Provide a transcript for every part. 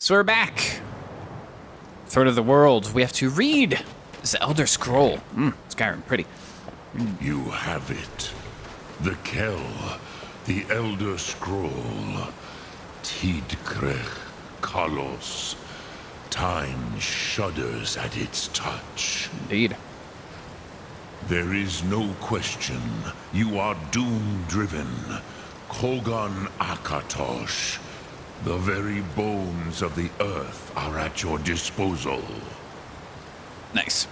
So we're back. Third of the world. We have to read this Elder Scroll. Skyrim, pretty. You have it. The Kell, the Elder Scroll. Tidkrech Kalos. Time shudders at its touch. Indeed. There is no question. You are doom-driven. Kogan Akatosh. The very bones of the earth are at your disposal. Nice.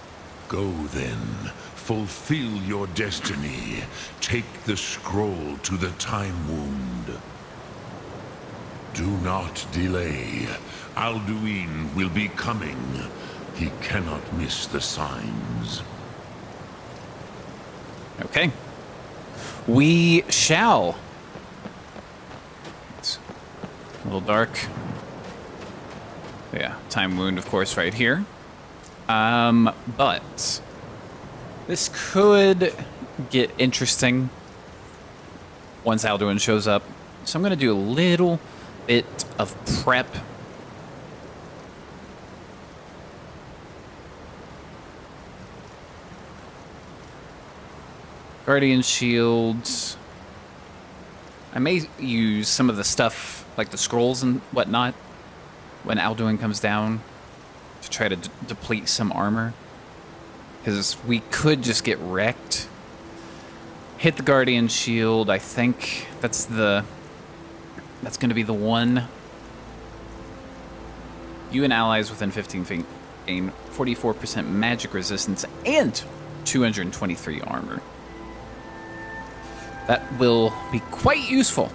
Go then. Fulfill your destiny. Take the scroll to the Time Wound. Do not delay. Alduin will be coming. He cannot miss the signs. Okay. We shall. It's a little dark. Yeah, Time Wound, of course, right here. But this could get interesting once Alduin shows up. So I'm going to do a little bit of prep. Guardian shields. I may use some of the stuff, like the scrolls and whatnot, when Alduin comes down to try to deplete some armor. Because we could just get wrecked. Hit the Guardian shield. I think that's going to be the one. You and allies within 15 feet gain 44% magic resistance and 223 armor. That will be quite useful.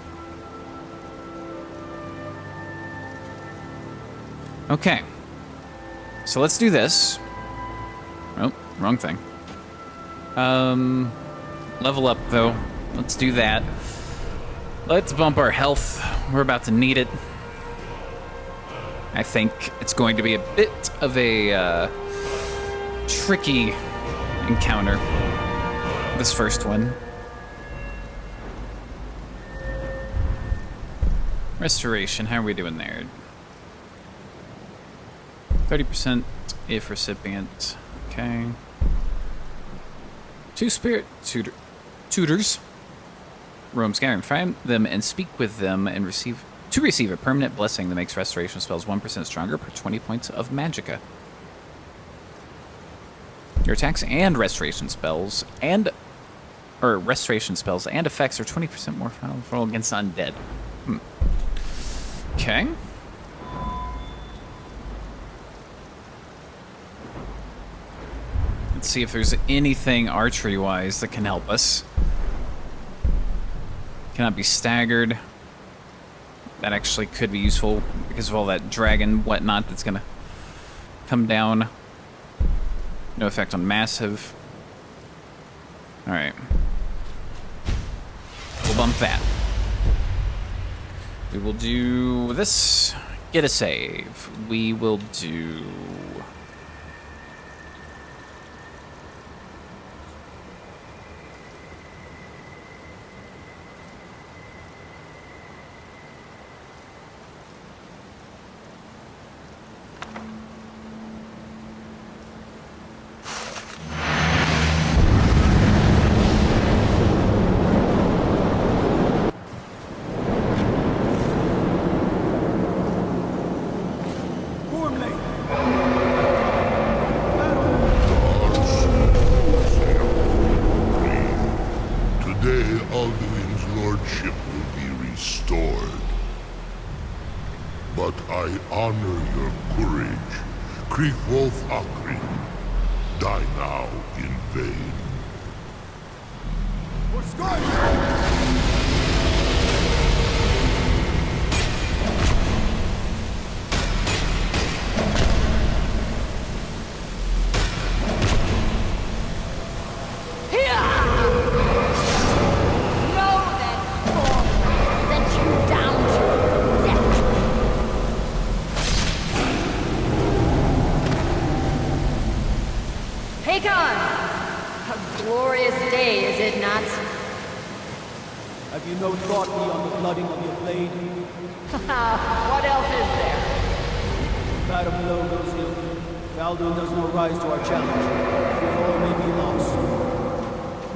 Okay. So let's do this. Oh, wrong thing. Level up, though. Let's do that. Let's bump our health. We're about to need it. I think it's going to be a bit of a tricky encounter. This first one. Restoration, how are we doing there? 30% if recipient. Okay. 2 spirit tutors. Roam Skyrim. Find them and speak with them and receive a permanent blessing that makes restoration spells 1% stronger per 20 points of magicka. Your attacks and restoration spells and effects are 20% more powerful against undead. Okay. Let's see if there's anything archery-wise that can help us. Cannot be staggered. That actually could be useful because of all that dragon whatnot that's gonna come down. No effect on massive. Alright. We'll bump that. We will do this. Get a save. We will do... Die now in vain. For Skyrim! Have you no thought beyond the blooding of your blade? What else is there? battle below goes ill. If Alduin does not rise to our challenge, we all may be lost.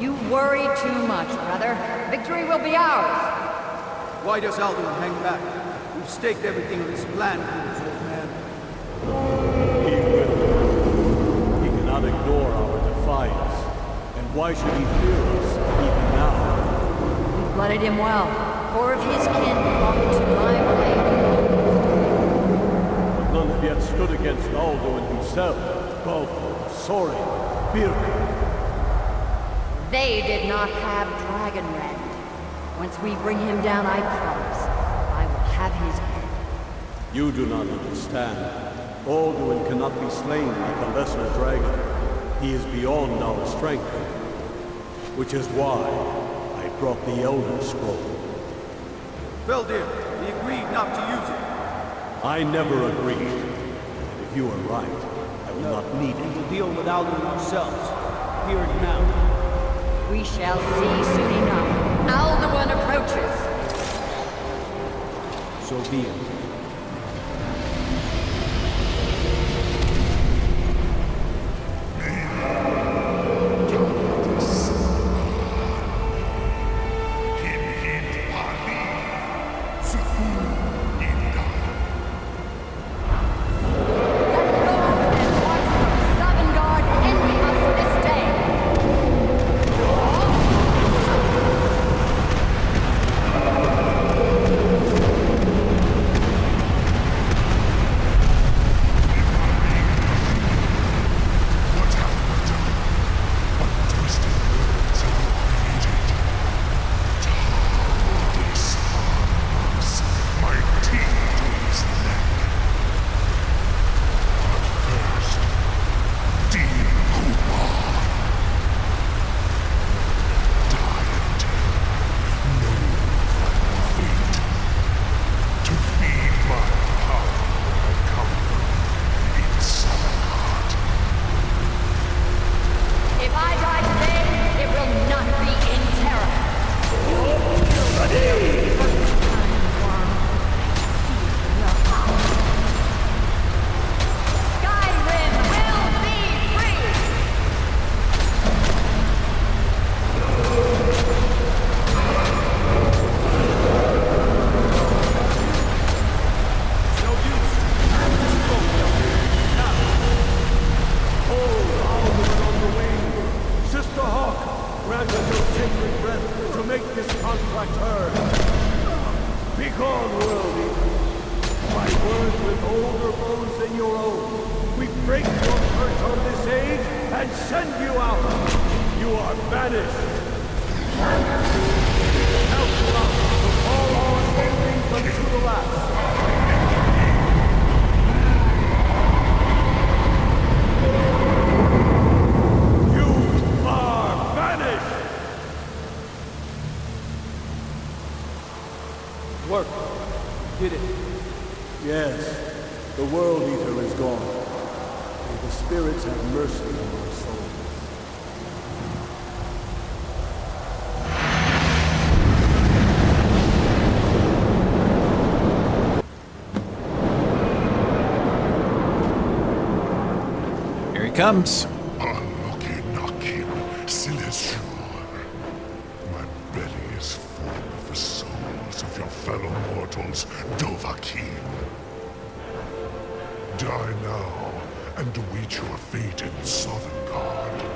You worry too much, brother. Victory will be ours. Why does Alduin hang back? We've staked everything on this plan, old man. He will. He cannot ignore our defiance. And why should he fear us, even now? We blooded him well. 4 of his kin belong to my blade. But none have yet stood against Alduin himself. Baldur, Sorin, Birka. They did not have Dragonrend. Once we bring him down, I promise, I will have his head. You do not understand. Alduin cannot be slain like a lesser dragon. He is beyond our strength. Which is why I brought the Elder Scroll. Feldir, we agreed not to use it. I never agreed. And if you are right, I will not need it. We'll deal with Alduin ourselves. Here and now. We shall see soon enough. Alduin approaches. So be it. Comes. My belly is full of the souls of your fellow mortals, Dovahkiin. Die now and await your fate in Sovngarde.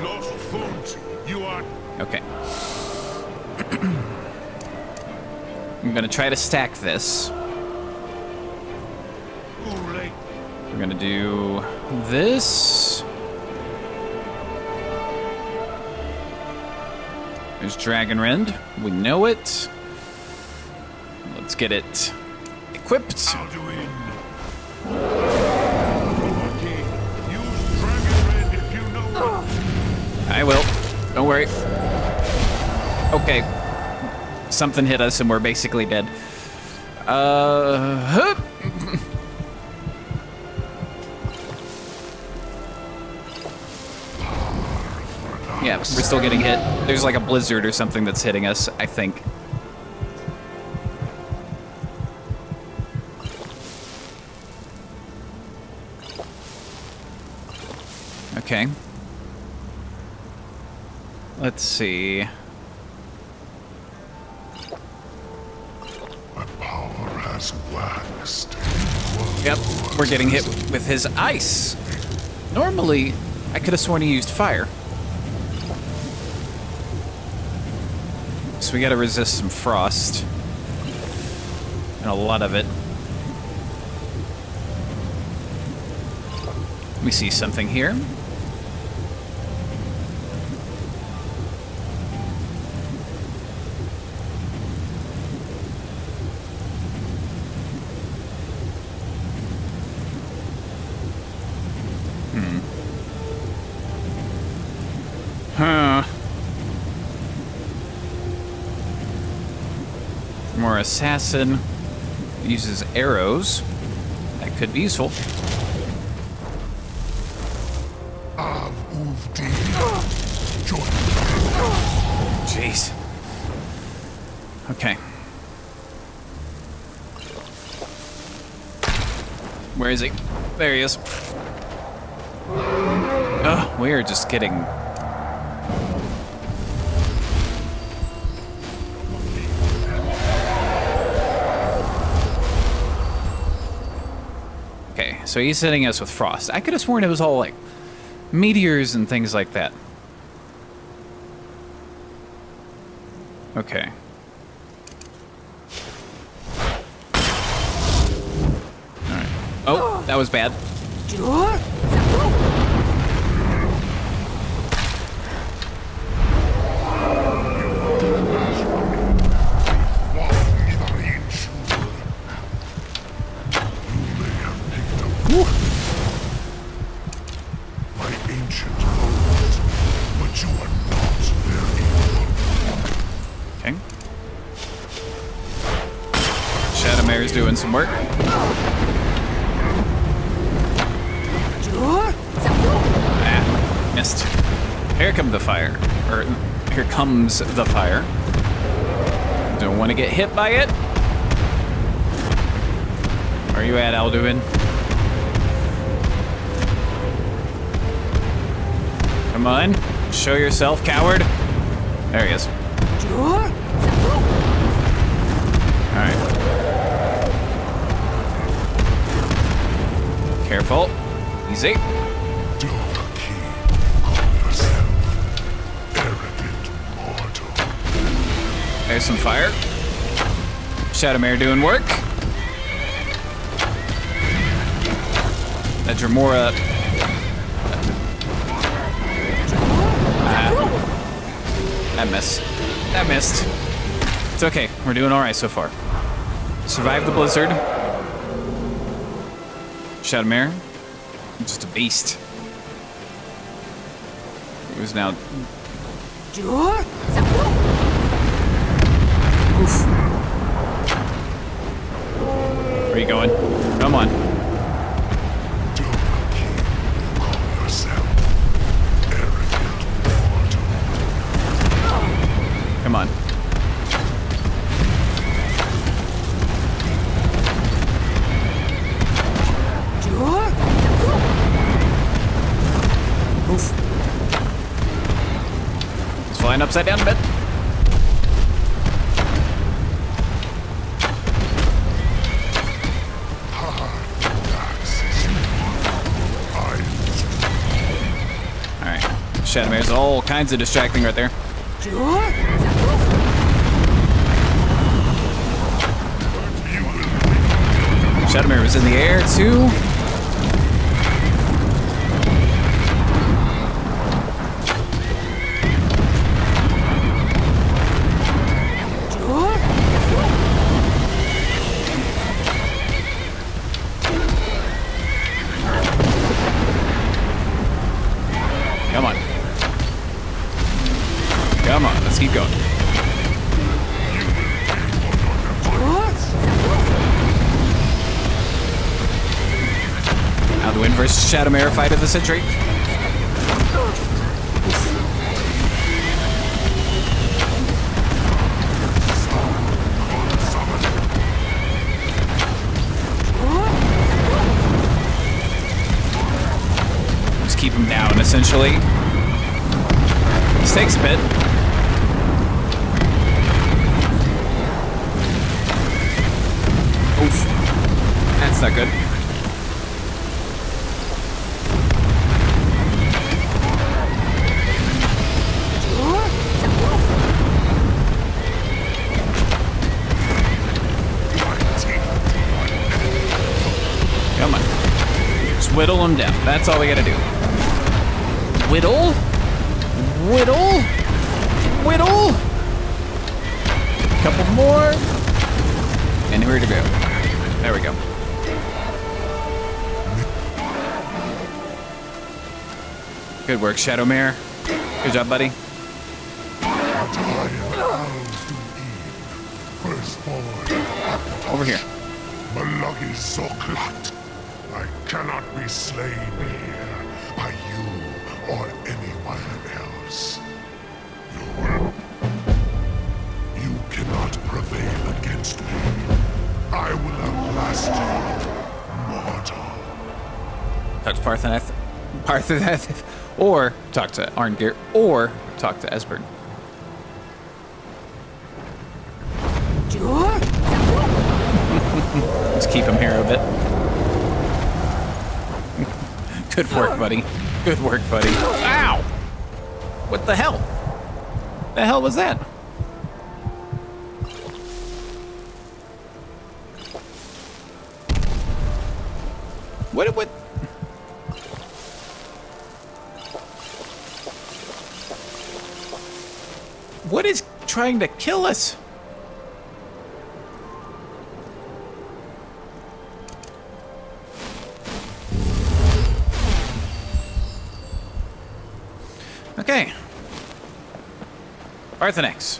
Lost Font, you are... Okay. I'm gonna try to stack this. We're gonna do this. There's Dragonrend. We know it. Let's get it equipped. I will. Don't worry. Okay. Something hit us and we're basically dead. Yeah, we're still getting hit. There's like a blizzard or something that's hitting us, I think. Okay. Let's see. My power has waxed. Yep, we're getting hit with his ice. Normally, I could have sworn he used fire. So we gotta resist some frost. And a lot of it. We see something here. Huh. More assassin. Uses arrows. That could be useful. Jeez. Okay. Where is he? There he is. Oh, we are just getting... Okay, so he's hitting us with frost. I could have sworn it was all like meteors and things like that. Okay. Alright. Oh, that was bad. Okay. Shadowmare's doing some work. Ah, missed. Here comes the fire. Or, here comes the fire. Don't want to get hit by it. Where are you at, Alduin? Come on. Show yourself, coward. There he is. Alright. Careful. Easy. There's some fire. Shadowmare doing work. That Dremora. That missed. That missed. It's okay. We're doing alright so far. Survived the blizzard. Shadowmare. Just a beast. It was now. Oof. Where are you going? Come on. Come on. Oof. It's flying upside down a bit. Alright. Shadowmare's all kinds of distracting right there. Shadowmare was in the air too. Come on. Come on, let's keep going. Alduin versus Shadowmare fight of the century. Just keep him down essentially. This takes a bit. Oof. That's not good. Come on. Just whittle them down. That's all we gotta do. Whittle? Whittle? Whittle? Couple more. And here to go. There we go. Good work, Shadowmare. Good job, buddy. Over here. Malagi Zoklat. I cannot be slain here by you or anyone else. You cannot prevail against me. I will outlast you, mortal. Talk to Partheneth, or talk to Arngir, or talk to Esbern. Let's keep him here a bit. Good work, buddy. Good work, buddy. Ow! What the hell? The hell was that? What? What is trying to kill us? Okay. Parthenex.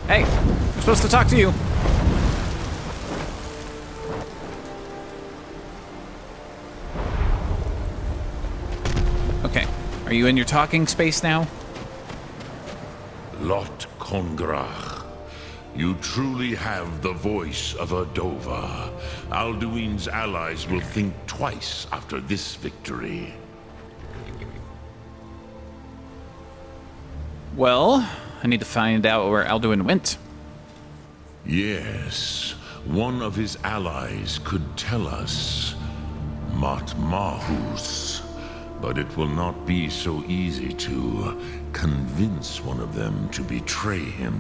Hey, I'm supposed to talk to you. Okay. Are you in your talking space now? Lot Kongrach. You truly have the voice of a Dova. Alduin's allies will think twice after this victory. Well, I need to find out where Alduin went. Yes, one of his allies could tell us. Matmahus. But it will not be so easy to convince one of them to betray him.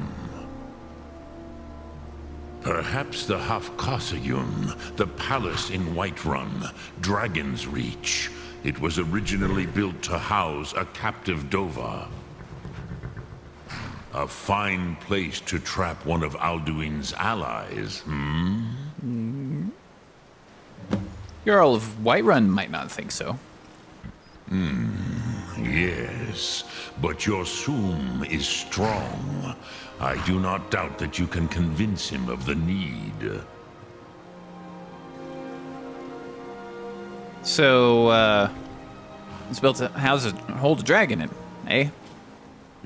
Perhaps the Hafkasayun, the palace in Whiterun, Dragon's Reach. It was originally built to house a captive Dova. A fine place to trap one of Alduin's allies, Jarl of Whiterun might not think so. Yes, but your Sum is strong. I do not doubt that you can convince him of the need. So, it's built to hold a dragon in, eh?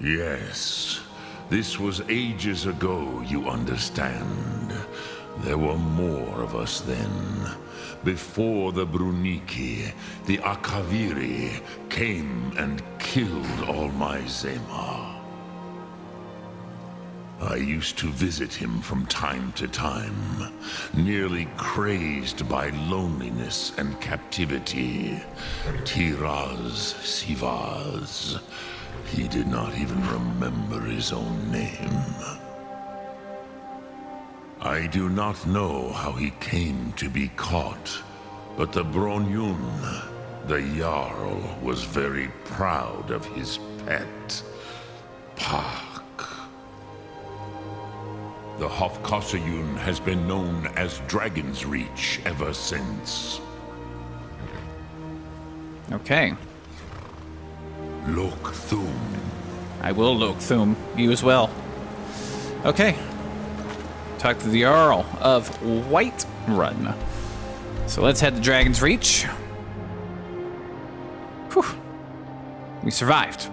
Yes. This was ages ago, you understand. There were more of us then. Before the Bruniki, the Akaviri came and killed all my Zema. I used to visit him from time to time, nearly crazed by loneliness and captivity. Tiraz Sivaz. He did not even remember his own name. I do not know how he came to be caught, but the Bronyun, the Jarl, was very proud of his pet, Pak. The Hofkosayun has been known as Dragon's Reach ever since. Okay. Lok Thum. I will Lok Thum. You as well. Okay. Talk to the Jarl of Whiterun. So let's head to Dragon's Reach. Whew. We survived,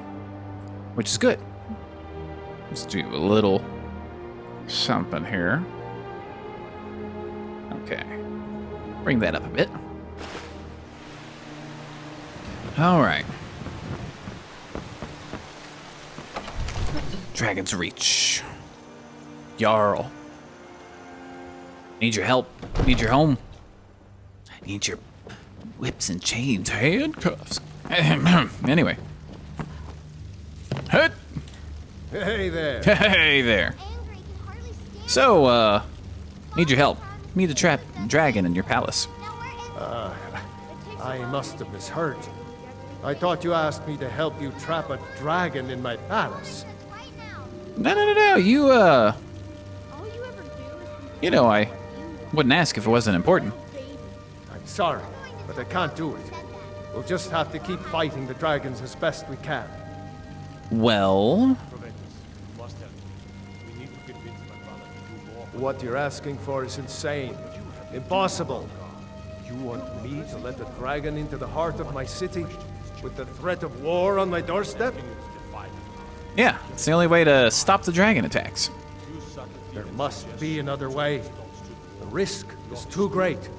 which is good. Let's do a little something here. Okay. Bring that up a bit. All right. Dragon's Reach. Jarl. Need your help. Need your home. Need your whips and chains, handcuffs. Anyway. Hut. Hey there. Hey there. So, need your help. Need to trap dragon in your palace. I must have misheard you. I thought you asked me to help you trap a dragon in my palace. No. You know, I wouldn't ask if it wasn't important. I'm sorry, but I can't do it. We'll just have to keep fighting the dragons as best we can. Well, What you're asking for is insane. Impossible. You want me to let a dragon into the heart of my city with the threat of war on my doorstep? yeah, it's the only way to stop the dragon attacks. There must be another way. The risk is too great.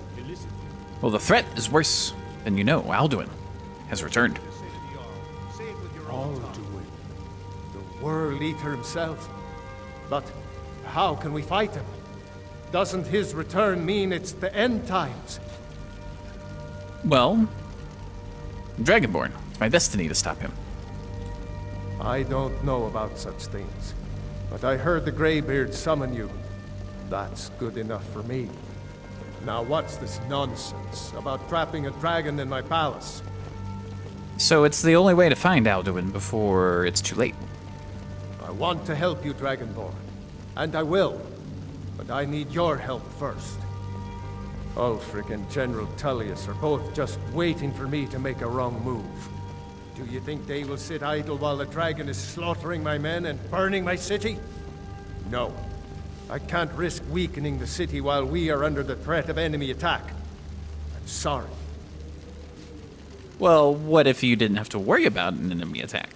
Well, the threat is worse than you know. Alduin has returned. Alduin, the World Eater himself. But how can we fight him? Doesn't his return mean it's the end times? Well, Dragonborn. It's my destiny to stop him. I don't know about such things, but I heard the Greybeard summon you. That's good enough for me. Now what's this nonsense about trapping a dragon in my palace? So it's the only way to find Alduin before it's too late. I want to help you, Dragonborn, and I will, but I need your help first. Ulfric and General Tullius are both just waiting for me to make a wrong move. Do you think they will sit idle while the dragon is slaughtering my men and burning my city? No. I can't risk weakening the city while we are under the threat of enemy attack. I'm sorry. Well, what if you didn't have to worry about an enemy attack?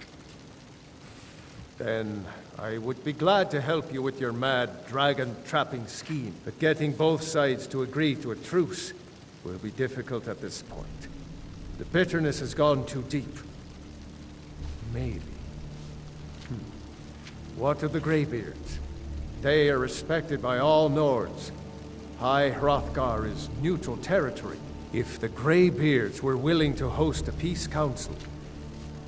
Then I would be glad to help you with your mad dragon-trapping scheme. But getting both sides to agree to a truce will be difficult at this point. The bitterness has gone too deep. Maybe. What of the Greybeards? They are respected by all Nords. High Hrothgar is neutral territory. If the Greybeards were willing to host a peace council,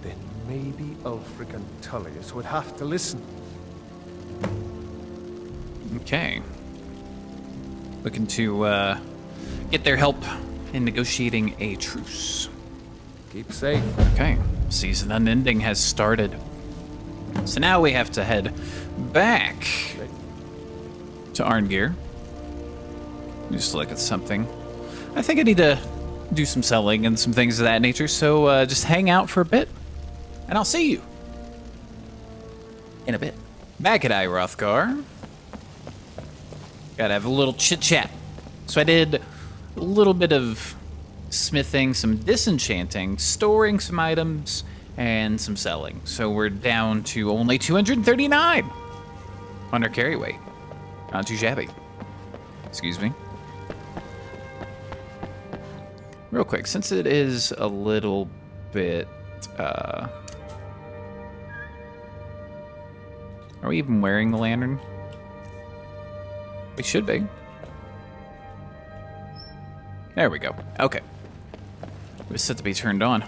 then maybe Ulfric and Tullius would have to listen. Okay. Looking to get their help in negotiating a truce. Keep safe. Okay. Season unending has started. So now we have to head back to Arngeir. Just look at something. I think I need to do some selling and some things of that nature, so just hang out for a bit, and I'll see you in a bit. Back at Hrothgar. Gotta have a little chit-chat. So I did a little bit of smithing, some disenchanting, storing some items, and some selling. So we're down to only 239 on our carry weight. Not too shabby. Excuse me. Real quick, since it is a little bit, are we even wearing the lantern? We should be. There we go. Okay. It was set to be turned on.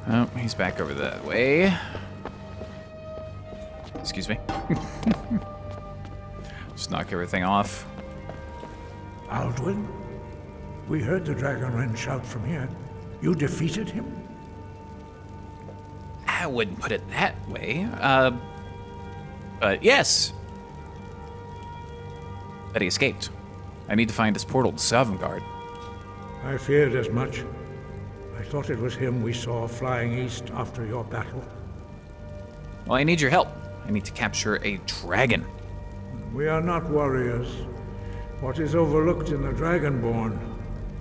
Oh, he's back over that way. Excuse me. Just knock everything off. Alduin? We heard the Dragonren shout from here. You defeated him? I wouldn't put it that way. But yes. But he escaped. I need to find his portal to Sovngarde. I feared as much. I thought it was him we saw flying east after your battle. Well, I need your help. I need to capture a dragon. We are not warriors. What is overlooked in the Dragonborn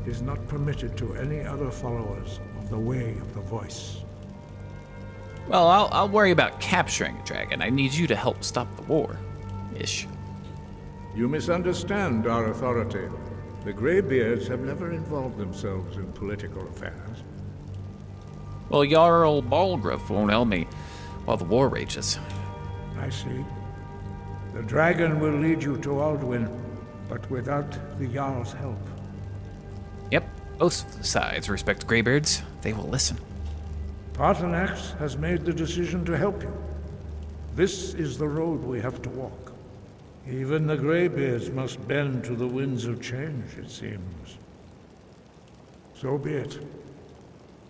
is not permitted to any other followers of the Way of the Voice. Well, I'll worry about capturing a dragon. I need you to help stop the war. Ish. You misunderstand our authority. The Greybeards have never involved themselves in political affairs. Well, Jarl Balgruuf won't help me while the war rages. I see. The dragon will lead you to Alduin, but without the Jarl's help. Yep, both sides respect graybeards. They will listen. Paarthurnax has made the decision to help you. This is the road we have to walk. Even the graybeards must bend to the winds of change, it seems. So be it.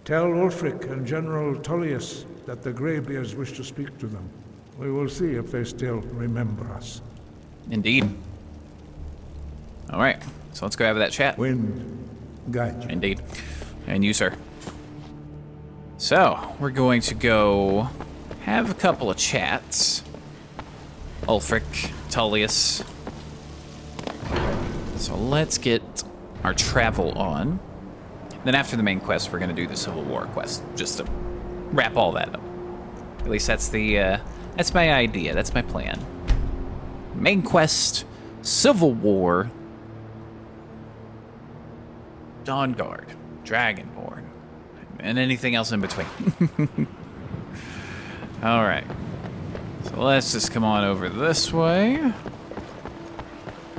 Tell Ulfric and General Tullius that the graybeards wish to speak to them. We will see if they still remember us. Indeed. All right, so let's go have that chat. Wind, guide you. Indeed. And you, sir. So, we're going to go have a couple of chats. Ulfric, Tullius. So let's get our travel on. Then after the main quest, we're going to do the Civil War quest, just to wrap all that up. At least that's that's my idea, that's my plan. Main quest, Civil War, Dawnguard, Dragonborn, and anything else in between. All right, so let's just come on over this way.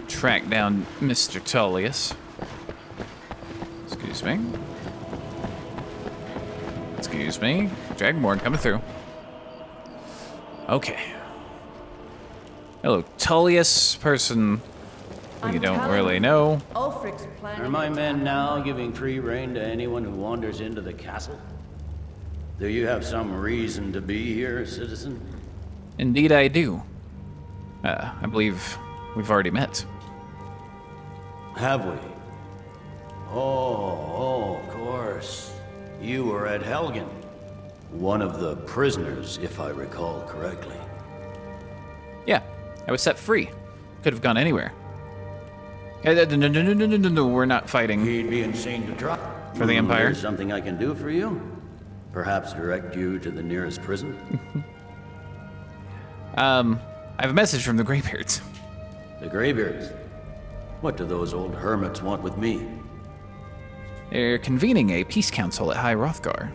Track down Mr. Tullius. Excuse me. Excuse me. Dragonborn coming through. Okay. Hello, Tullius, person we don't really know. Ulfric's planning. Are my men now giving free rein to anyone who wanders into the castle? Do you have some reason to be here, citizen? Indeed I do. I believe we've already met. Have we? Oh, of course. You were at Helgen. One of the prisoners, if I recall correctly. Yeah, I was set free. Could have gone anywhere. No, we're not fighting. He'd be insane to try. For the Empire? There's something I can do for you? Perhaps direct you to the nearest prison? I have a message from the Greybeards. The Greybeards? What do those old hermits want with me? They're convening a peace council at High Hrothgar.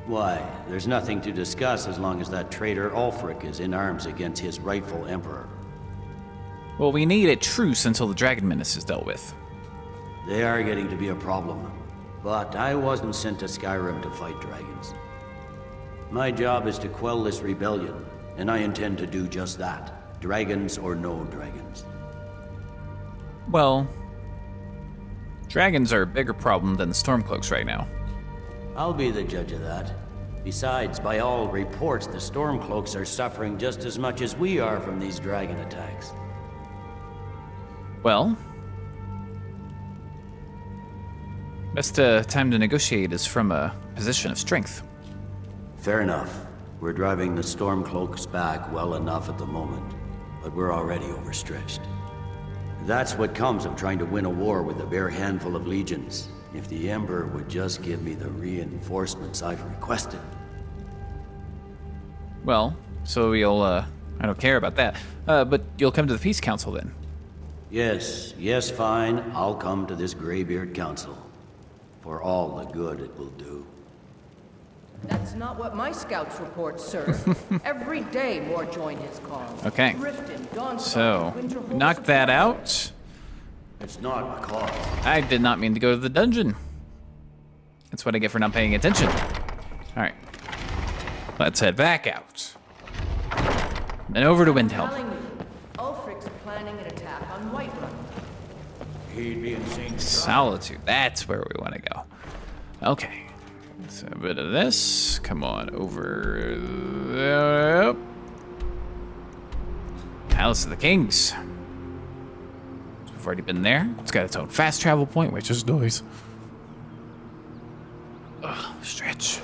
Why, there's nothing to discuss as long as that traitor Ulfric is in arms against his rightful emperor. Well, we need a truce until the Dragon Menace is dealt with. They are getting to be a problem. But I wasn't sent to Skyrim to fight dragons. My job is to quell this rebellion, and I intend to do just that. Dragons or no dragons. Well, dragons are a bigger problem than the Stormcloaks right now. I'll be the judge of that. Besides, by all reports, the Stormcloaks are suffering just as much as we are from these dragon attacks. Well, best time to negotiate is from a position of strength. Fair enough. We're driving the Stormcloaks back well enough at the moment, but we're already overstretched. That's what comes of trying to win a war with a bare handful of legions. If the Emperor would just give me the reinforcements I've requested. Well, so you'll, I don't care about that, but you'll come to the Peace Council then. Yes, fine. I'll come to this Greybeard Council. For all the good it will do. That's not what my scouts report, sir. Every day more join his cause. Okay. So, knock that out. It's not a cause. I did not mean to go to the dungeon. That's what I get for not paying attention. Alright. Let's head back out. Then over to Windhelm. Ulfric's planning an attack on Whiterun. He'd be insane. Solitude. That's where we want to go. Okay. So a bit of this. Come on over there. Palace of the Kings. We've already been there. It's got its own fast travel point, which is nice. Ugh, stretch.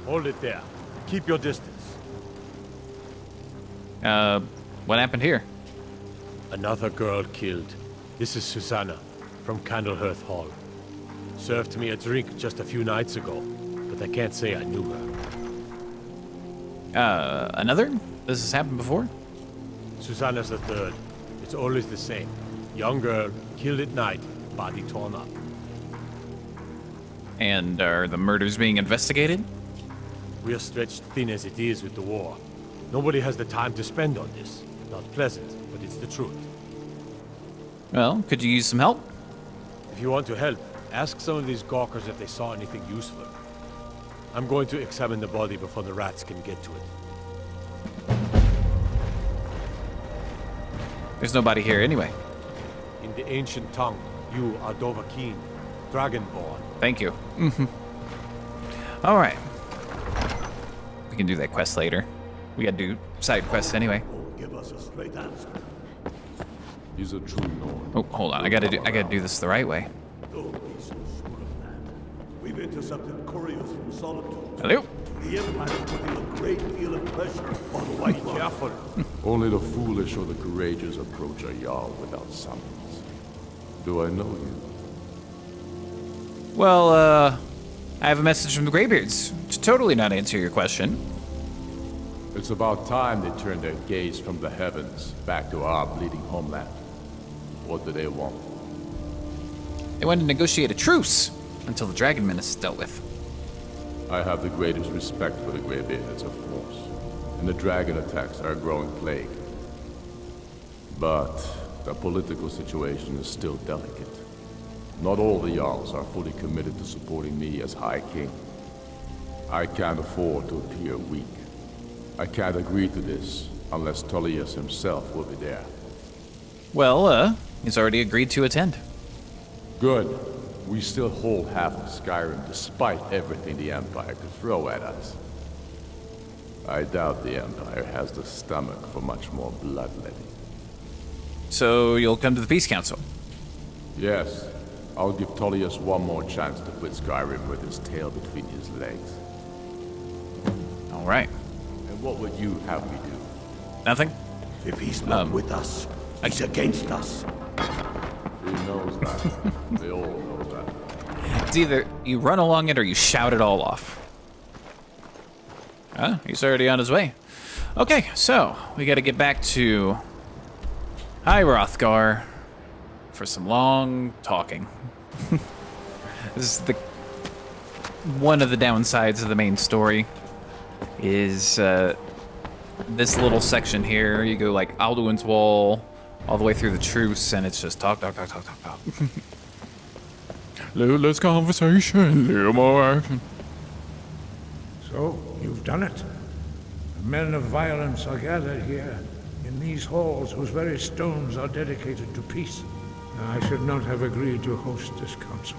Hold it there. Keep your distance. What happened here? Another girl killed. This is Susanna, from Candlehearth Hall. Served me a drink just a few nights ago, but I can't say I knew her. Another? This has happened before? Susanna's the third. It's always the same. Young girl, killed at night, body torn up. And are the murders being investigated? We are stretched thin as it is with the war. Nobody has the time to spend on this. Not pleasant, but it's the truth. Well, could you use some help? If you want to help, ask some of these gawkers if they saw anything useful. I'm going to examine the body before the rats can get to it. There's nobody here anyway. In the ancient tongue, you are Dovahkiin, Dragonborn. Thank you. All right. We can do that quest later. We gotta do side quests anyway. Give us a straight answer. He's a true Nord. Oh, hold on. I gotta do this the right way. Don't be so sure of that. We've intercepted couriers from Solitude. Hello. The Empire is putting a great deal of pressure on the White One. Careful. Only the foolish or the courageous approach a Jarl without summons. Do I know you? Well, I have a message from the Greybeards to totally not answer your question. It's about time they turned their gaze from the heavens back to our bleeding homeland. What do they want? They want to negotiate a truce until the Dragon Menace is dealt with. I have the greatest respect for the Greybeards, of course, and the dragon attacks are a growing plague. But the political situation is still delicate. Not all the Jarls are fully committed to supporting me as High King. I can't afford to appear weak. I can't agree to this unless Tullius himself will be there. Well, he's already agreed to attend. Good. We still hold half of Skyrim despite everything the Empire could throw at us. I doubt the Empire has the stomach for much more bloodletting. So you'll come to the Peace Council? Yes. I'll give Tullius one more chance to quit Skyrim with his tail between his legs. All right. And what would you have me do? Nothing? If he's not with us, he's against us. He knows that. They all know that. It's either you run along it or you shout it all off. He's already on his way. Okay, so we got to get back to High Hrothgar for some long talking. This is one of the downsides of the main story is this little section here. You go like Alduin's Wall all the way through the truce, and it's just talk. Little less conversation, little more action. So, you've done it. The men of violence are gathered here, in these halls whose very stones are dedicated to peace. I should not have agreed to host this council.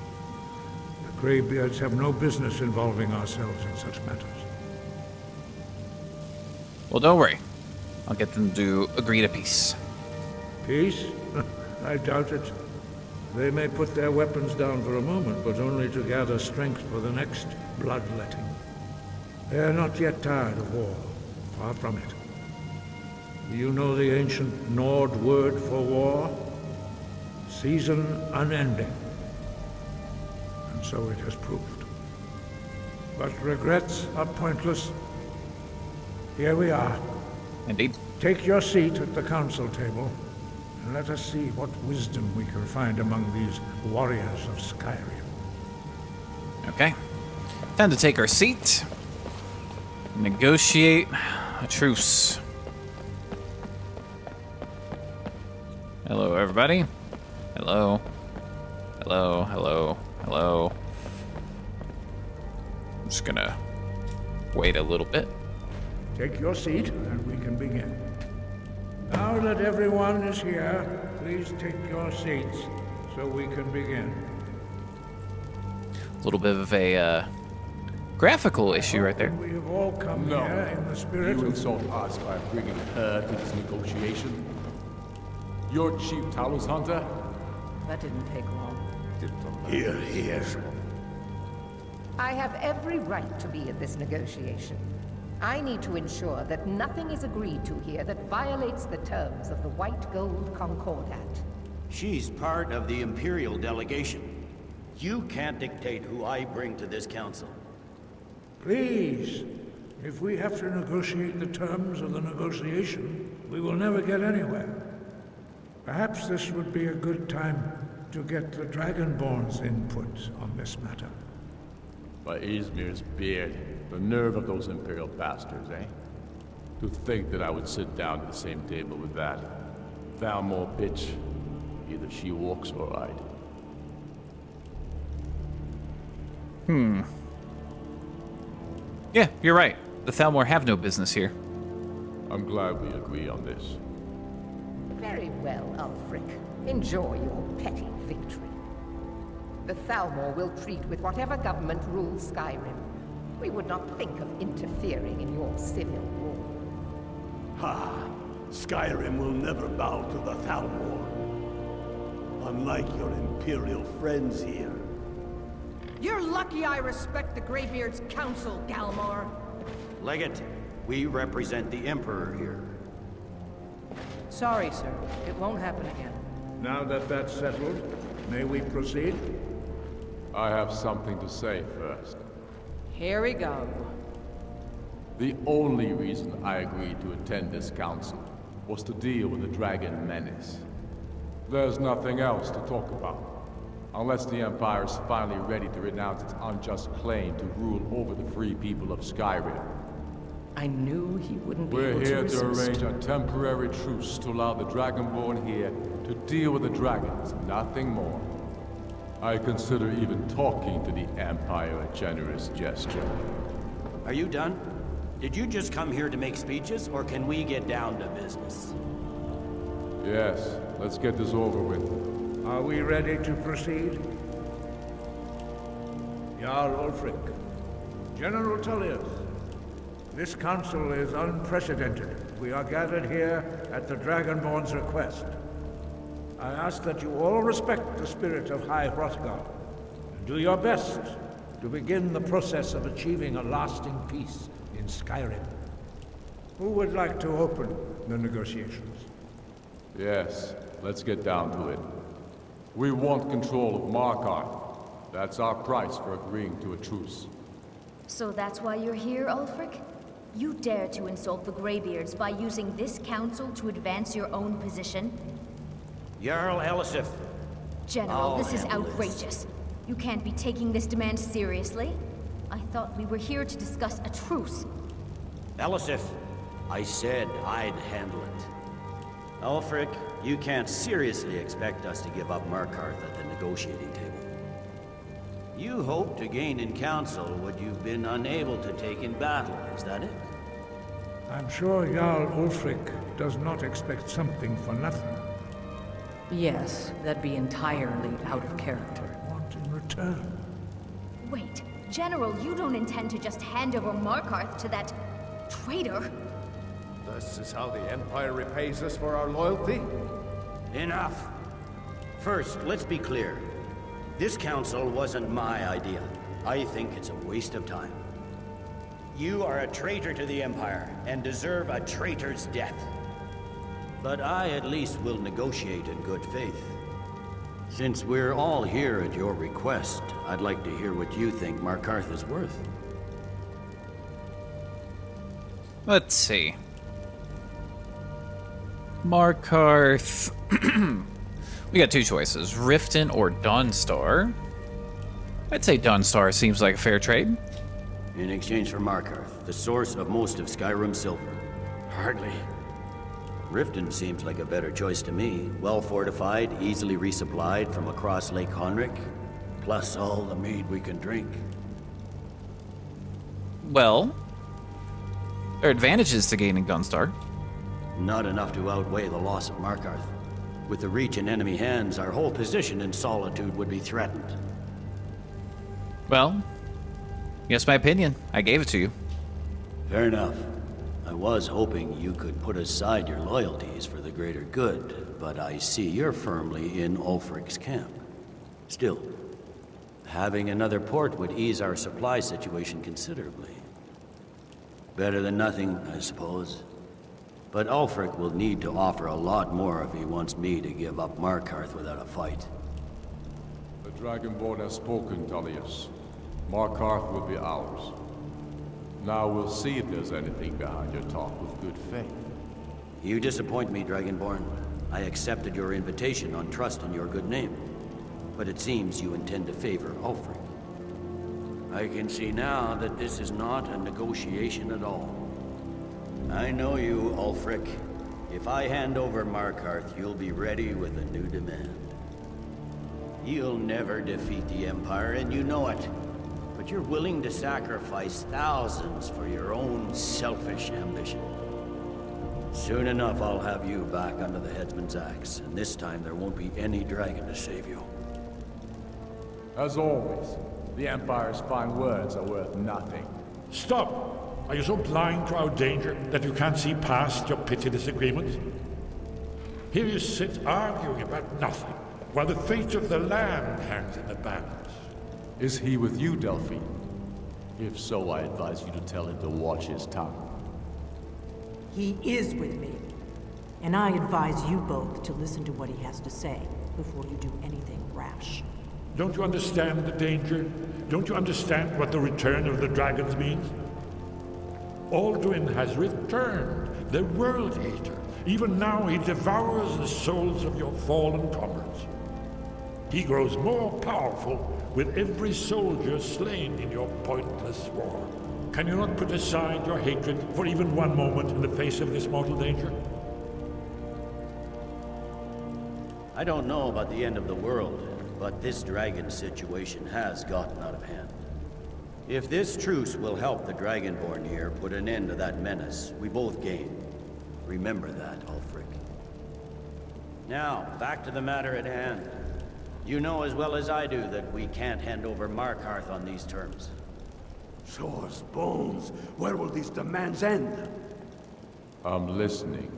The Greybeards have no business involving ourselves in such matters. Well, don't worry. I'll get them to agree to peace. Peace? I doubt it. They may put their weapons down for a moment, but only to gather strength for the next bloodletting. They are not yet tired of war. Far from it. Do you know the ancient Nord word for war? Season unending. And so it has proved. But regrets are pointless. Here we are. Indeed. Take your seat at the council table, and let us see what wisdom we can find among these warriors of Skyrim. Okay. Time to take our seat. Negotiate a truce. Hello, everybody. Hello. Hello. I'm just gonna wait a little bit. Take your seat, and we can begin. Now that everyone is here, please take your seats so we can begin. A little bit of a graphical issue right there. We have all come here in the spirit You of... insult us by bringing her to this negotiation. You're Chief Talos Hunter? That didn't take long. Here. I have every right to be at this negotiation. I need to ensure that nothing is agreed to here that violates the terms of the White Gold Concordat. She's part of the Imperial delegation. You can't dictate who I bring to this council. Please, if we have to negotiate the terms of the negotiation, we will never get anywhere. Perhaps this would be a good time to get the Dragonborn's input on this matter. By Izmir's beard, the nerve of those Imperial bastards, eh? To think that I would sit down at the same table with that Thalmor bitch. Either she walks or I do. Yeah, you're right. The Thalmor have no business here. I'm glad we agree on this. Very well, Ulfric. Enjoy your petty victory. The Thalmor will treat with whatever government rules Skyrim. We would not think of interfering in your civil war. Ha! Skyrim will never bow to the Thalmor. Unlike your Imperial friends here. You're lucky I respect the Greybeard's counsel, Galmar. Legate, we represent the Emperor here. Sorry, sir. It won't happen again. Now that that's settled, may we proceed? I have something to say first. Here we go. The only reason I agreed to attend this council was to deal with the Dragon Menace. There's nothing else to talk about. Unless the Empire is finally ready to renounce its unjust claim to rule over the free people of Skyrim. I knew he wouldn't be We're able here to to resist. arrange a temporary truce to allow the Dragonborn here to deal with the dragons, nothing more. I consider even talking to the Empire a generous gesture. Are you done? Did you just come here to make speeches, or can we get down to business? Yes, let's get this over with. Are we ready to proceed? Jarl Ulfric, General Tullius, this council is unprecedented. We are gathered here at the Dragonborn's request. I ask that you all respect the spirit of High Hrothgar, and do your best to begin the process of achieving a lasting peace in Skyrim. Who would like to open the negotiations? Yes, let's get down to it. We want control of Markarth. That's our price for agreeing to a truce. So that's why you're here, Ulfric? You dare to insult the Greybeards by using this council to advance your own position? Jarl Elisif. General, I'll this is handle this. outrageous. You can't be taking this demand seriously. I thought we were here to discuss a truce. Elisif, I said I'd handle it. Ulfric, you can't seriously expect us to give up Markarth at the negotiating table. You hoped to gain in council what you've been unable to take in battle, is that it? I'm sure Jarl Ulfric does not expect something for nothing. Yes, that'd be entirely out of character. Want in return? Wait, General, you don't intend to just hand over Markarth to that traitor? This is how the Empire repays us for our loyalty? Enough. First, let's be clear. This council wasn't my idea. I think it's a waste of time. You are a traitor to the Empire, and deserve a traitor's death. But I at least will negotiate in good faith. Since we're all here at your request, I'd like to hear what you think Markarth is worth. Let's see. Markarth. We got two choices, Riften or Dawnstar. I'd say Dawnstar seems like a fair trade. In exchange for Markarth, the source of most of Skyrim's silver. Hardly. Riften seems like a better choice to me. Well fortified, easily resupplied from across Lake Honric, plus all the mead we can drink. Well, there are advantages to gaining Dawnstar. Not enough to outweigh the loss of Markarth. With the Reach in enemy hands, our whole position in Solitude would be threatened. Well, guess my opinion. I gave it to you. Fair enough. I was hoping you could put aside your loyalties for the greater good, but I see you're firmly in Ulfric's camp. Still, having another port would ease our supply situation considerably. Better than nothing, I suppose. But Ulfric will need to offer a lot more if he wants me to give up Markarth without a fight. The Dragonborn has spoken, Tullius. Markarth will be ours. Now we'll see if there's anything behind your talk with good faith. You disappoint me, Dragonborn. I accepted your invitation on trust in your good name. But it seems you intend to favor Ulfric. I can see now that this is not a negotiation at all. I know you, Ulfric. If I hand over Markarth, you'll be ready with a new demand. You'll never defeat the Empire, and you know it. But you're willing to sacrifice thousands for your own selfish ambition. Soon enough, I'll have you back under the headsman's axe, and this time there won't be any dragon to save you. As always, the Empire's fine words are worth nothing. Stop! Are you so blind to our danger that you can't see past your petty disagreements? Here you sit arguing about nothing, while the fate of the land hangs in the balance. Is he with you, Delphi? If so, I advise you to tell him to watch his tongue. He is with me. And I advise you both to listen to what he has to say before you do anything rash. Don't you understand the danger? Don't you understand what the return of the dragons means? Alduin has returned, the World Eater. Even now he devours the souls of your fallen comrades. He grows more powerful with every soldier slain in your pointless war. Can you not put aside your hatred for even one moment in the face of this mortal danger? I don't know about the end of the world, but this dragon situation has gotten out of hand. If this truce will help the Dragonborn here put an end to that menace, we both gain. Remember that, Ulfric. Now, back to the matter at hand. You know as well as I do that we can't hand over Markarth on these terms. Show us bones. Where will these demands end? I'm listening.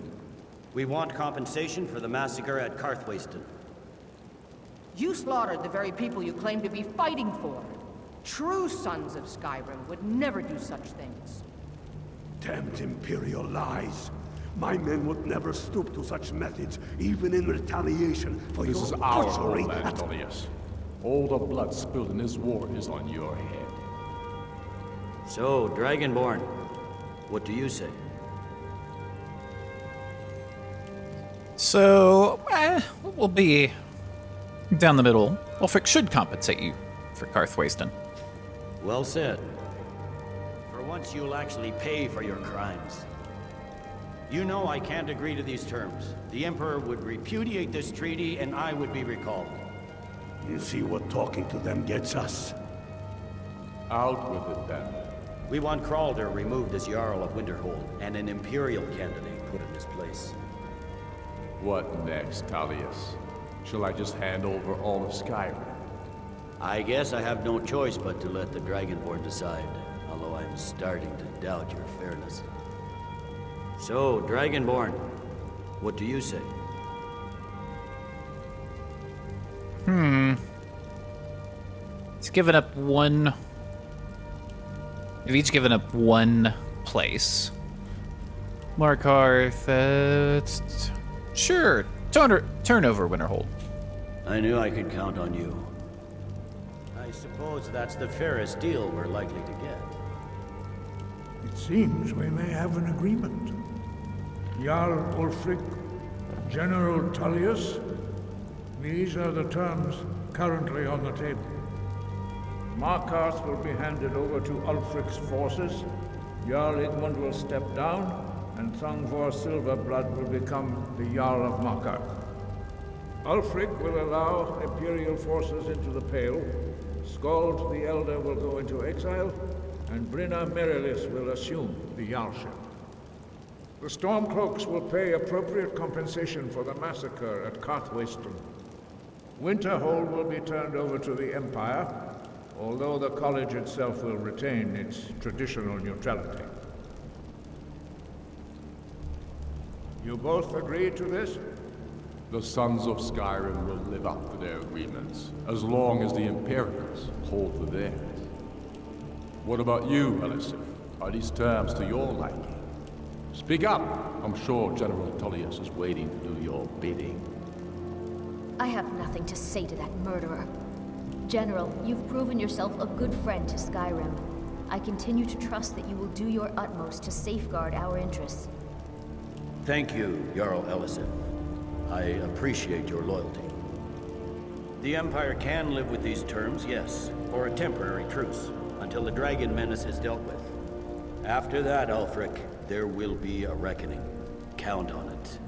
We want compensation for the massacre at Karthwasten. You slaughtered the very people you claim to be fighting for. True sons of Skyrim would never do such things. Damned Imperial lies. My men would never stoop to such methods, even in retaliation for This your is our butchery homeland, at... Tullius. All the blood spilled in this war is on your head. So, Dragonborn, what do you say? So, we'll be down the middle. Ulfric should compensate you for Karthwasten. Well said. For once you'll actually pay for your crimes. You know I can't agree to these terms. The Emperor would repudiate this treaty and I would be recalled. You see what talking to them gets us? Out with it, then. We want Kralder removed as Jarl of Winterhold and an Imperial candidate put in his place. What next, Tullius? Shall I just hand over all of Skyrim? I guess I have no choice but to let the Dragonborn decide, although I'm starting to doubt your fairness. So, Dragonborn, what do you say? He's given up one... If each given up one place. Markarth, sure. Turn over Winterhold. I knew I could count on you. I suppose that's the fairest deal we're likely to get. It seems we may have an agreement. Jarl Ulfric, General Tullius, these are the terms currently on the table. Markarth will be handed over to Ulfric's forces, Jarl Igmund will step down, and Thangvor Silverblood will become the Jarl of Markarth. Ulfric will allow Imperial forces into the Pale, Skald the Elder will go into exile, and Brynna Merilis will assume the Jarlship. The Stormcloaks will pay appropriate compensation for the massacre at Karthwasten. Winterhold will be turned over to the Empire, although the college itself will retain its traditional neutrality. You both agree to this? The Sons of Skyrim will live up to their agreements, as long as the Imperials hold to theirs. What about you, Elisif? Are these terms to your liking? Speak up! I'm sure General Tullius is waiting to do your bidding. I have nothing to say to that murderer. General, you've proven yourself a good friend to Skyrim. I continue to trust that you will do your utmost to safeguard our interests. Thank you, Jarl Elisif. I appreciate your loyalty. The Empire can live with these terms, yes, for a temporary truce, until the dragon menace is dealt with. After that, Ulfric, there will be a reckoning. Count on it.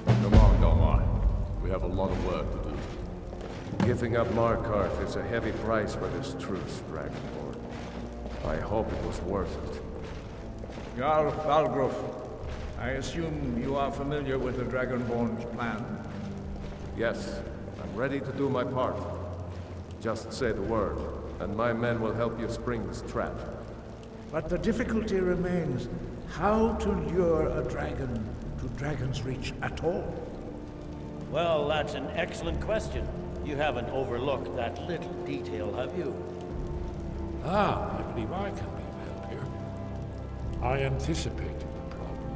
Come on, Galmar. We have a lot of work to do. Giving up Markarth is a heavy price for this truce, Dragonborn. I hope it was worth it. Jarl Balgruuf, I assume you are familiar with the Dragonborn's plan? Yes, I'm ready to do my part. Just say the word, and my men will help you spring this trap. But the difficulty remains how to lure a dragon to Dragon's Reach at all. Well, that's an excellent question. You haven't overlooked that little detail, have you? I believe I can be of help here. I anticipated the problem.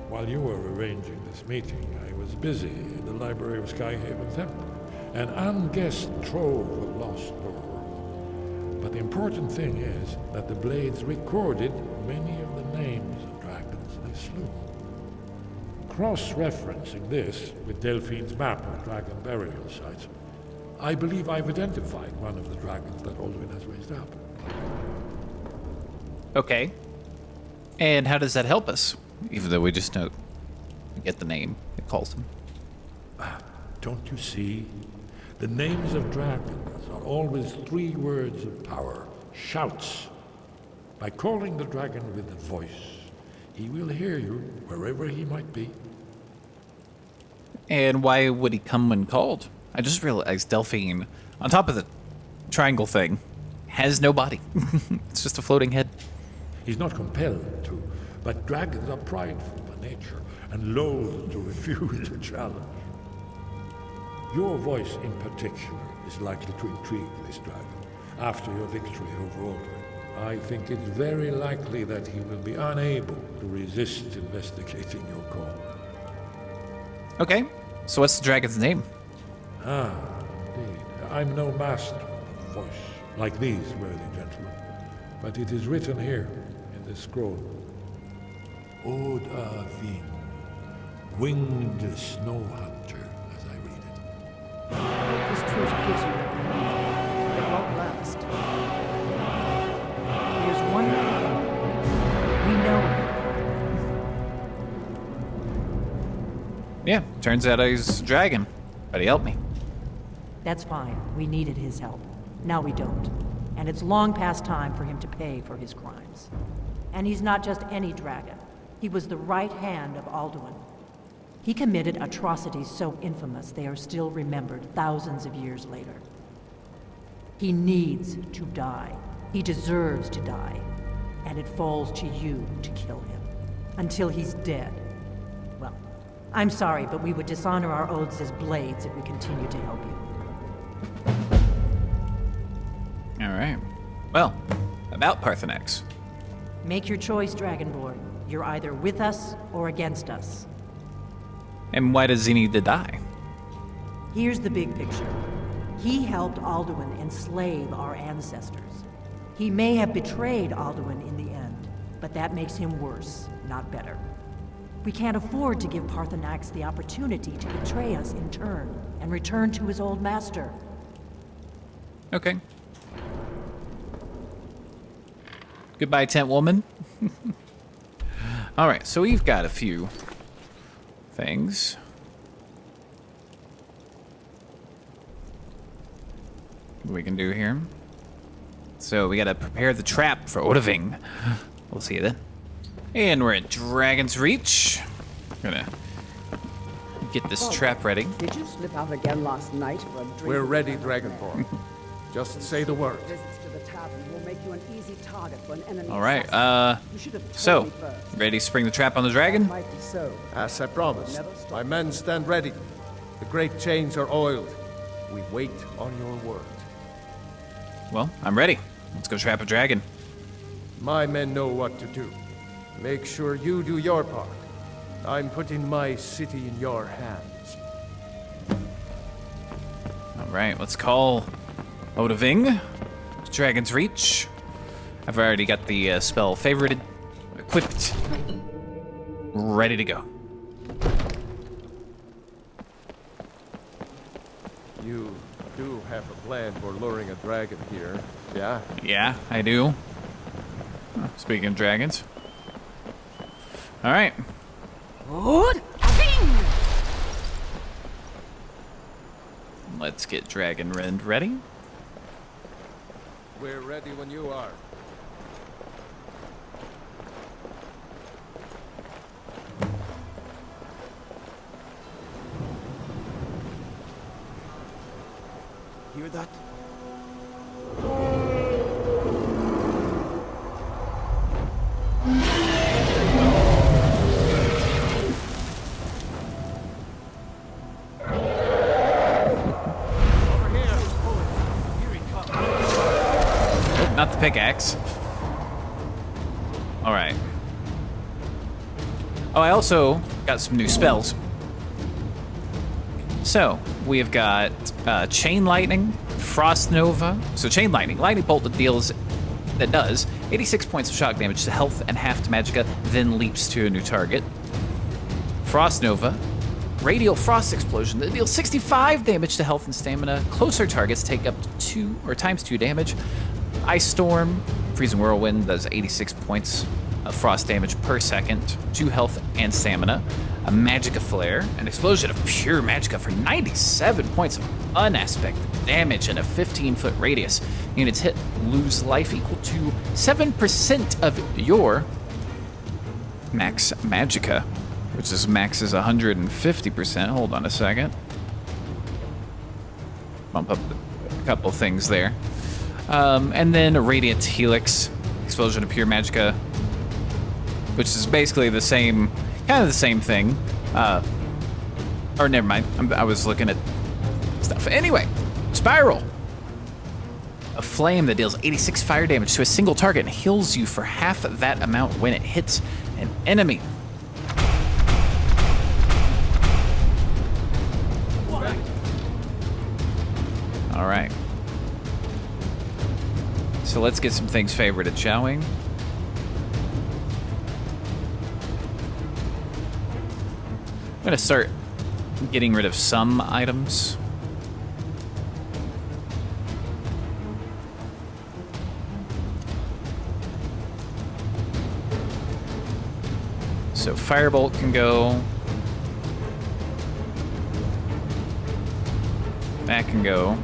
While you were arranging this meeting, I was busy in the library of Skyhaven Temple, an unguessed trove of lost lore. But the important thing is that the Blades recorded many of the names of dragons they slew. Cross-referencing this with Delphine's map of dragon burial sites, I believe I've identified one of the dragons that Alduin has raised up. Okay. And how does that help us? Even though we just know, get the name it calls him. Don't you see? The names of dragons are always 3 words of power, shouts. By calling the dragon with a voice, he will hear you wherever he might be. And why would he come when called? I just realized Delphine, on top of the triangle thing, has no body. It's just a floating head. He's not compelled to, but dragons are prideful by nature and loath to refuse a challenge. Your voice in particular is likely to intrigue this dragon after your victory over Alduin. I think it's very likely that he will be unable to resist investigating your call. Okay, so what's the dragon's name? Indeed. I'm no master of voice, like these worthy gentlemen, but it is written here in this scroll. Odahvin, winged snow hunter, as I read it. This truce gives you it won't last. Here's one thing. We know Yeah, turns out he's a dragon, but he helped me. that's fine. We needed his help. Now we don't. And it's long past time for him to pay for his crimes. And he's not just any dragon. He was the right hand of Alduin. He committed atrocities so infamous they are still remembered thousands of years later. He needs to die. He deserves to die. And it falls to you to kill him. Until he's dead. Well, I'm sorry, but we would dishonor our oaths as blades if we continue to help you. All right. Well, about Parthenax. Make your choice, Dragonborn. You're either with us or against us. And why does he need to die? Here's the big picture. He helped Alduin enslave our ancestors. He may have betrayed Alduin in the end, but that makes him worse, not better. We can't afford to give Parthenax the opportunity to betray us in turn and return to his old master. Okay. Goodbye, tent woman. All right, so we've got a few things. We can do here. So we gotta prepare the trap for Odahving. We'll see you then. And we're at Dragon's Reach. Gonna get this trap ready. Did you slip out again last night for a drink? We're ready, Dragonborn. Just say the word. Visits to the tavern will make you an easy target for an enemy. All right, You should have told so, me first. ready to spring the trap on the dragon? Might be so. As I promised, my men stand ready. The great chains are oiled. We wait on your word. Well, I'm ready. Let's go trap a dragon. My men know what to do. Make sure you do your part. I'm putting my city in your hands. All right, let's call Odahving. Dragon's Reach. I've already got the spell favorited, equipped, ready to go. You do have a plan for luring a dragon here, yeah? Yeah, I do. Speaking of dragons. Alright. Let's get Dragon Rend ready. We're ready when you are. Hear that? Not the pickaxe. Alright. Oh, I also got some new spells. So, we've got Chain Lightning, Frost Nova. So Chain Lightning, Lightning Bolt that does 86 points of shock damage to health and half to magicka, then leaps to a new target. Frost Nova, Radial Frost Explosion that deals 65 damage to health and stamina. Closer targets take up to 2 times 2 damage. Ice Storm, Freezing Whirlwind does 86 points of frost damage per second, 2 health and stamina. A Magicka Flare, an explosion of pure magicka for 97 points of unaspected damage in a 15-foot radius. Units hit lose life equal to 7% of your max magicka, which is max is 150%. Hold on a second. Bump up a couple things there. And then a Radiant Helix, explosion of pure magicka, which is basically the same, kind of the same thing. Or never mind, I was looking at stuff. Anyway, Spiral. A flame that deals 86 fire damage to a single target and heals you for half that amount when it hits an enemy. All right. So let's get some things favorited, shall we? I'm gonna start getting rid of some items. So Firebolt can go. That can go.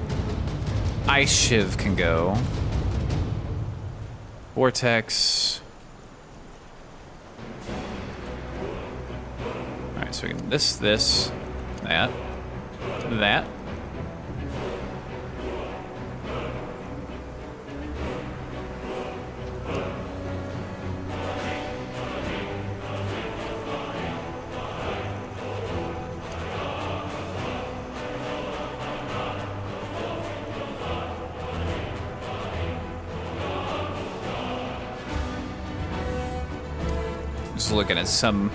Ice Shiv can go. Vortex. Alright, so we can this, that. Just looking at some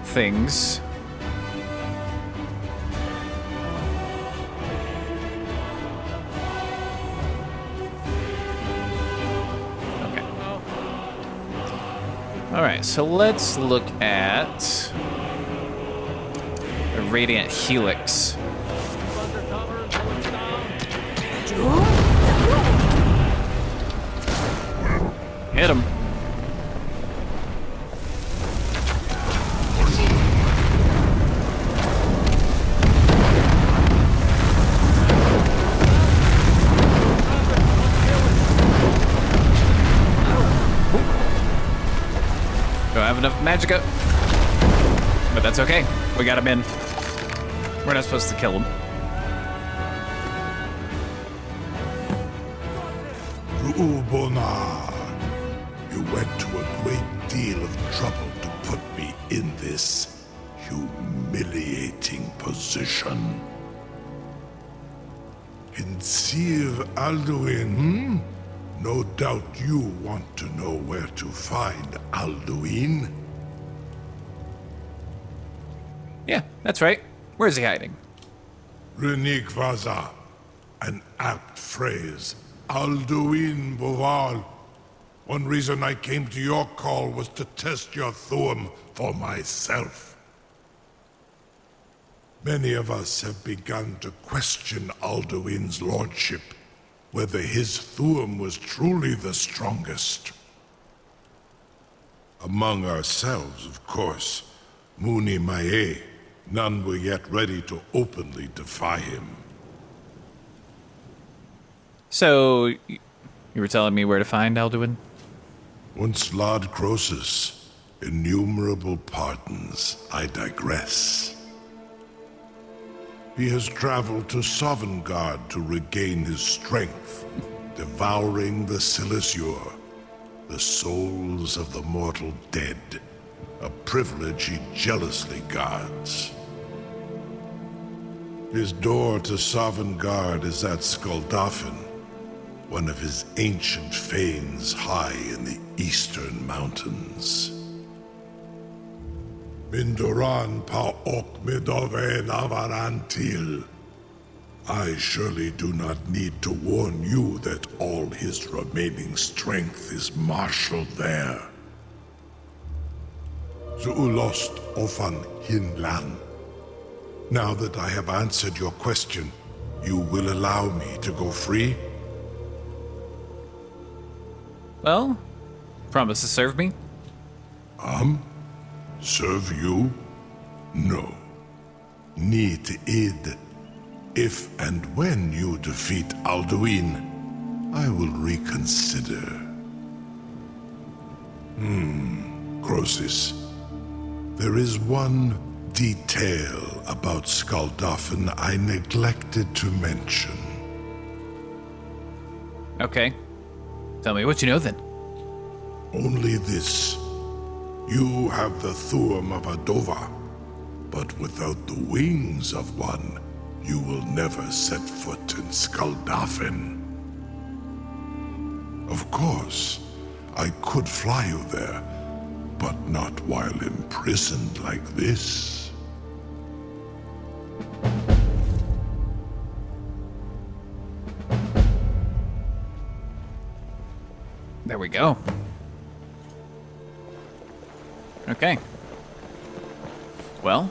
things. Okay. All right, so let's look at the Radiant Helix. Hit him. Don't have enough magicka. But that's okay. We got him in. We're not supposed to kill him. Ru'ulbona, you went to a great deal of trouble to put me in this humiliating position. In Sir Alduin, No doubt you want to know where to find Alduin. Yeah, that's right. Where's he hiding? Renik Vaza, an apt phrase. Alduin Boval. One reason I came to your call was to test your Thuum for myself. Many of us have begun to question Alduin's lordship, whether his Thuum was truly the strongest. Among ourselves, of course, Muni Mae, none were yet ready to openly defy him. So, you were telling me where to find Alduin? Once Lord Croesus, innumerable pardons, I digress. He has traveled to Sovngarde to regain his strength, devouring the Silesure, the souls of the mortal dead, a privilege he jealously guards. His door to Sovngarde is at Skuldafn, one of his ancient fanes high in the eastern mountains. Mindoran pa ok midove navarantil. I surely do not need to warn you that all his remaining strength is marshaled there. Zuulost ofan hinlan. Now that I have answered your question, you will allow me to go free? Well, promise to serve me? Serve you? No. Need id. If and when you defeat Alduin, I will reconsider. Croesus. There is one detail about Skuldafn I neglected to mention. Okay. Tell me what you know then. Only this. You have the Thuum of a Dova, but without the wings of one, you will never set foot in Skuldafn. Of course, I could fly you there, but not while imprisoned like this. There we go. Okay. Well,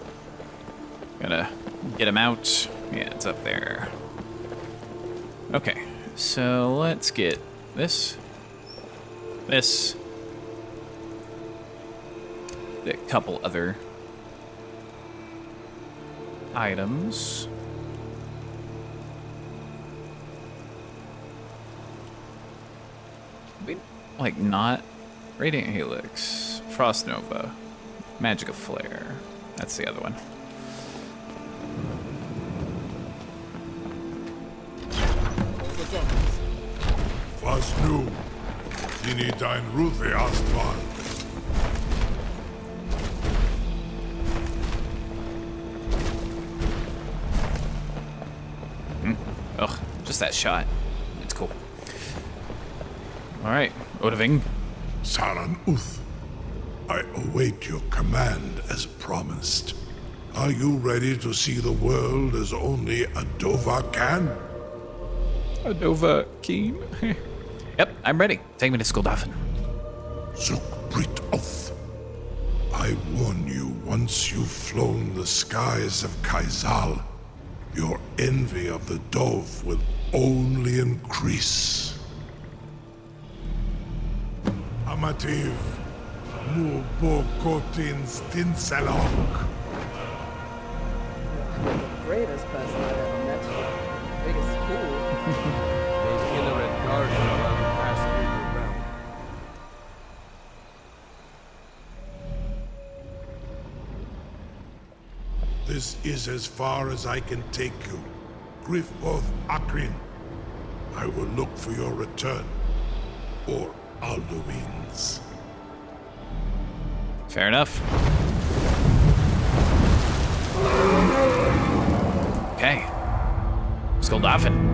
gotta get him out. Yeah, it's up there. Okay, so let's get this, a couple other items. Like not Radiant Helix, Frost Nova, Magic of Flare. That's the other one. Was nu? Dini dein Ruthi Astval. Ugh, just that shot. It's cool. Alright, Odaving. Saran Uth, I await your command as promised. Are you ready to see the world as only a Dova can? A Dova Keen? Yep, I'm ready. Take me to Skuldafn. Zuk Brit Oth. I warn you, once you've flown the skies of Kaizal, your envy of the Dove will only increase. Amativ, mu bokotin stinselok. The greatest person I've ever met. Biggest fool. The Illiterate guardian of the past realm. This is as far as I can take you. Grifboth Akrin. I will look for your return. Or Alduin's. Fair enough. Okay. Skuldafn.